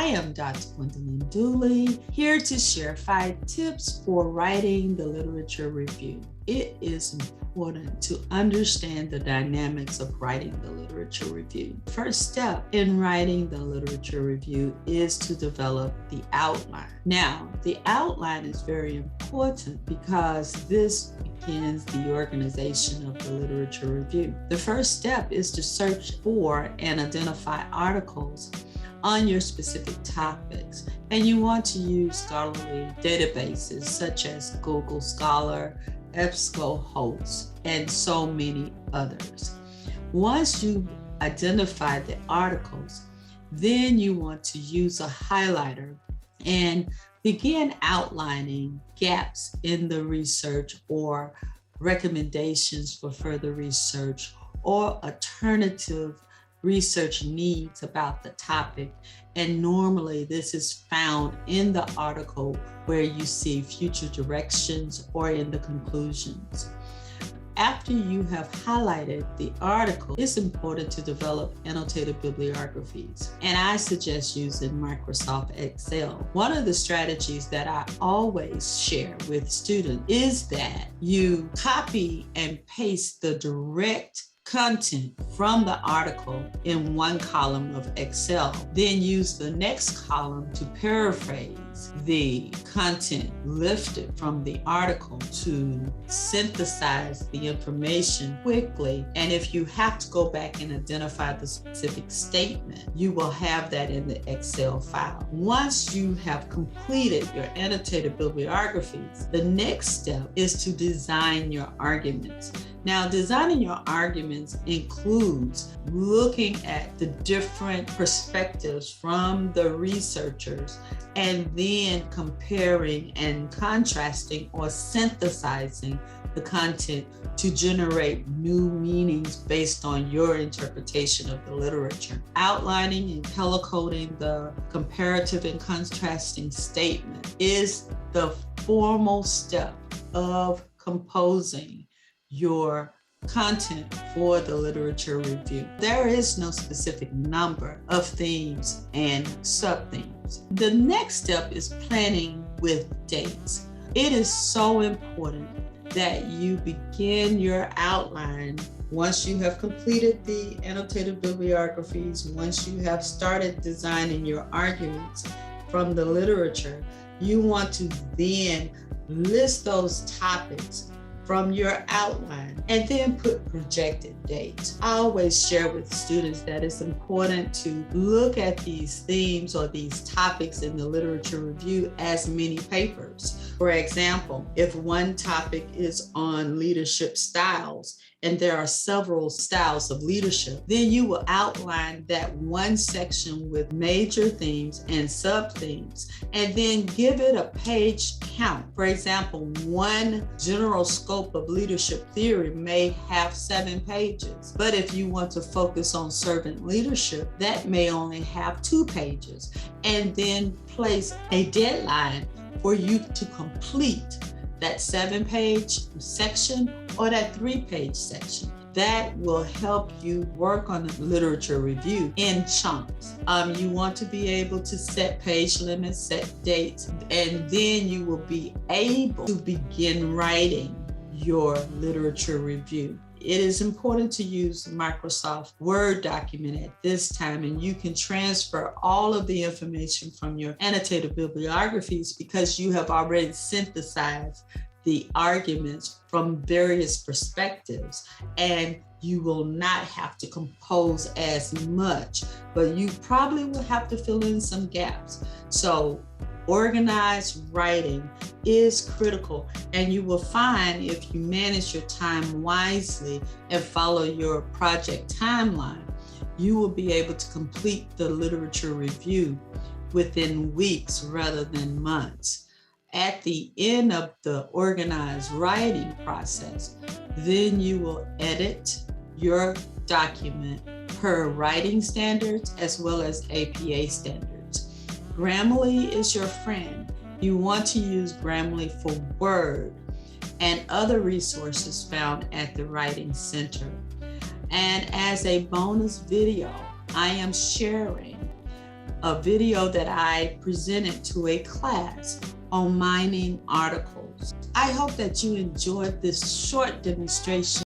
am Dr. Gwendolyn Dooley, here to share 5 tips for writing the literature review. It is important to understand the dynamics of writing the literature review. First step in writing the literature review is to develop the outline. Now, the outline is very important because this begins the organization of the literature review. The first step is to search for and identify articles on your specific topics, and you want to use scholarly databases such as Google Scholar, EBSCOhost, and so many others. Once you identify the articles, then you want to use a highlighter and begin outlining gaps in the research or recommendations for further research or alternative research needs about the topic. And normally this is found in the article where you see future directions or in the conclusions. After you have highlighted the article, it's important to develop annotated bibliographies. And I suggest using Microsoft Excel. One of the strategies that I always share with students is that you copy and paste the direct content from the article in one column of Excel, then use the next column to paraphrase the content lifted from the article to synthesize the information quickly. And if you have to go back and identify the specific statement, you will have that in the Excel file. Once you have completed your annotated bibliographies, the next step is to design your arguments. Now, designing your arguments includes looking at the different perspectives from the researchers and then comparing and contrasting or synthesizing the content to generate new meanings based on your interpretation of the literature. Outlining and color coding the comparative and contrasting statement is the formal step of composing your content for the literature review. There is no specific number of themes and sub-themes. The next step is planning with dates. It is so important that you begin your outline once you have completed the annotated bibliographies, once you have started designing your arguments from the literature. You want to then list those topics from your outline and then put projected dates. I always share with students that it's important to look at these themes or these topics in the literature review as mini papers. For example, if one topic is on leadership styles and there are several styles of leadership, then you will outline that one section with major themes and sub-themes and then give it a page count. For example, one general scope of leadership theory may have 7 pages, but if you want to focus on servant leadership, that may only have 2 pages, and then place a deadline for you to complete that 7-page section or that 3-page section. That will help you work on the literature review in chunks. You want to be able to set page limits, set dates, and then you will be able to begin writing your literature review. It is important to use Microsoft Word document at this time, and you can transfer all of the information from your annotated bibliographies because you have already synthesized the arguments from various perspectives, and you will not have to compose as much, but you probably will have to fill in some gaps. So organized writing is critical, and you will find if you manage your time wisely and follow your project timeline, you will be able to complete the literature review within weeks rather than months. At the end of the organized writing process, then you will edit your document per writing standards as well as APA standards. Grammarly is your friend. You want to use Grammarly for Word and other resources found at the Writing Center. And as a bonus video, I am sharing a video that I presented to a class on mining articles. I hope that you enjoyed this short demonstration